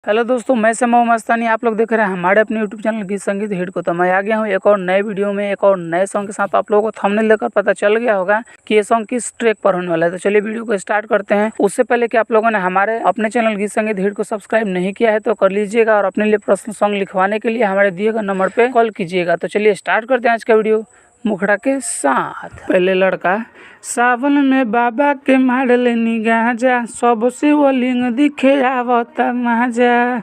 Hello दोस्तों, मैं समय मस्तानी। आप लोग देख रहे हैं हमारे अपने यूट्यूब चैनल गीत संगीत हिट को। तो मैं आ गया हूँ एक और नए वीडियो में एक और नए सॉन्ग के साथ। आप लोगों को थंबनेल देखकर पता चल गया होगा कि ये सॉन्ग किस ट्रैक पर होने वाला है। तो चलिए वीडियो को स्टार्ट करते हैं। उससे पहले कि आप लोगों ने हमारे अपने चैनल गीत संगीत हिट को सब्सक्राइब नहीं किया है तो कर लीजिएगा, और अपने लिए पर्सनल सॉन्ग लिखवाने के लिए हमारे दिए गए नंबर पर कॉल कीजिएगा। तो चलिए स्टार्ट करते हैं आज का वीडियो मुखड़ा के साथ। पहले लड़का सावन में बाबा के मार लेनी गांजा, सब शिवलिंग दिखे आवता माजा।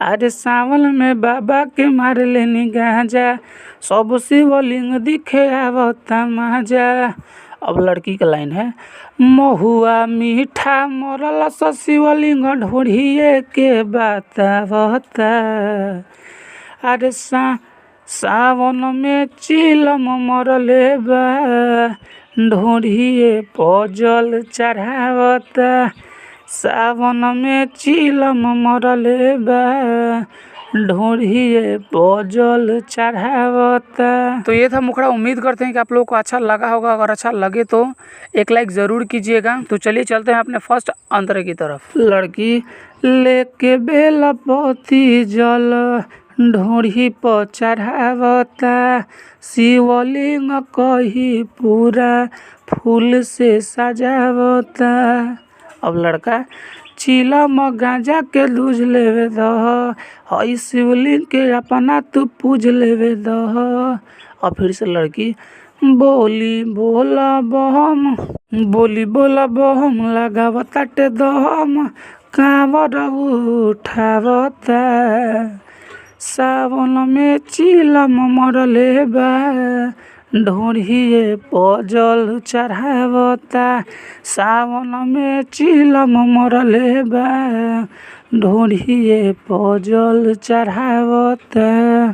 अरे सावन में बाबा के मार लेनी गांजा, सब शिवलिंग दिखे आवता माजा। अब लड़की का लाइन है, महुआ मीठा मरल स शिवलिंग ढूंढिए के बतावता। अरे सावन में चिलम मरले बा, ढूंढिए पजल चढ़ावता। सावन में चिलम मरले बा, ढूंढिए पजल चढ़ावता। तो ये था मुखड़ा। उम्मीद करते हैं कि आप लोगों को अच्छा लगा होगा। अगर अच्छा लगे तो एक लाइक ज़रूर कीजिएगा। तो चलिए चलते हैं अपने फर्स्ट अंतरे की तरफ। लड़की लेके बेलपति जल, ढोढ़ी पर चढ़ावता। शिवलिंग कही पूरा फूल से सजावता। अब लड़का चिलम गांजा के लूझ लेवे दह, हई शिवलिंग के अपना तू पूज लेवे दह। और फिर से लड़की बोली बोला बहम लगावता टे दहम, कांवर उठावता। सावन में चिलम मरले बा, ढूंढिए पजल चढ़ावता। सावन में चिलम मरले बा, ढूंढिए पजल चढ़ावता।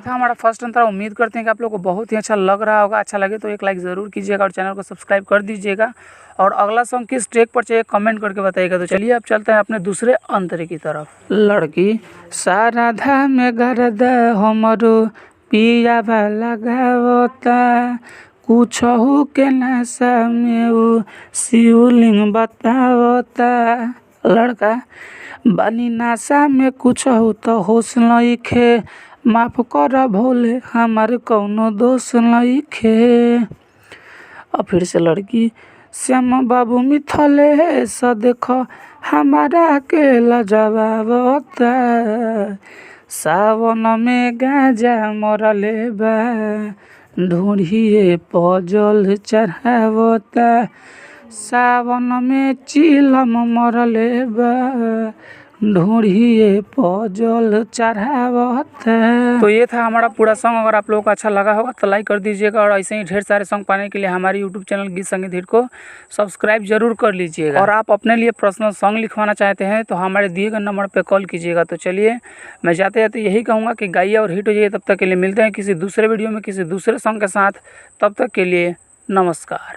हमारा फर्स्ट अंतरा। उम्मीद करते हैं कि आप लोगों को बहुत ही अच्छा लग रहा होगा। अच्छा लगे तो एक लाइक ज़रूर कीजिएगा और चैनल को सब्सक्राइब कर दीजिएगा। और अगला सॉन्ग किस ट्रैक पर चाहिए कमेंट करके बताइएगा। तो चलिए अब चलते हैं अपने दूसरे अंतरे की तरफ। लड़की साराधा में गरदा हमरो पिया लगावता। कुछहू के नशा में उ शिवलिंग बतावता। लड़का बानी नशा में कुछहू तो होश नइखे, माफ कर भोले हमारे कौनो दोष नइखे। और फिर से लड़की श्याम बाबू मिथलेश देखो हमारा के लजवावता। सावन में गांजा मरले बा, ढूंढिए पजल चढ़ावता। सावन में चिलम मरले बा, ढूंढिए पजल चढ़ावता। तो ये था हमारा पूरा सॉन्ग। अगर आप लोगों को अच्छा लगा होगा तो लाइक कर दीजिएगा, और ऐसे ही ढेर सारे सॉन्ग पाने के लिए हमारे यूट्यूब चैनल गीत संगीत हिट को सब्सक्राइब जरूर कर लीजिएगा। और आप अपने लिए पर्सनल सॉन्ग लिखवाना चाहते हैं तो हमारे दिए गए नंबर पर कॉल कीजिएगा। तो चलिए मैं जाते जाते यही कहूँगा कि गाइए और हिट हो जाइए। तब तक के लिए मिलते हैं किसी दूसरे वीडियो में किसी दूसरे सॉन्ग के साथ। तब तक के लिए नमस्कार।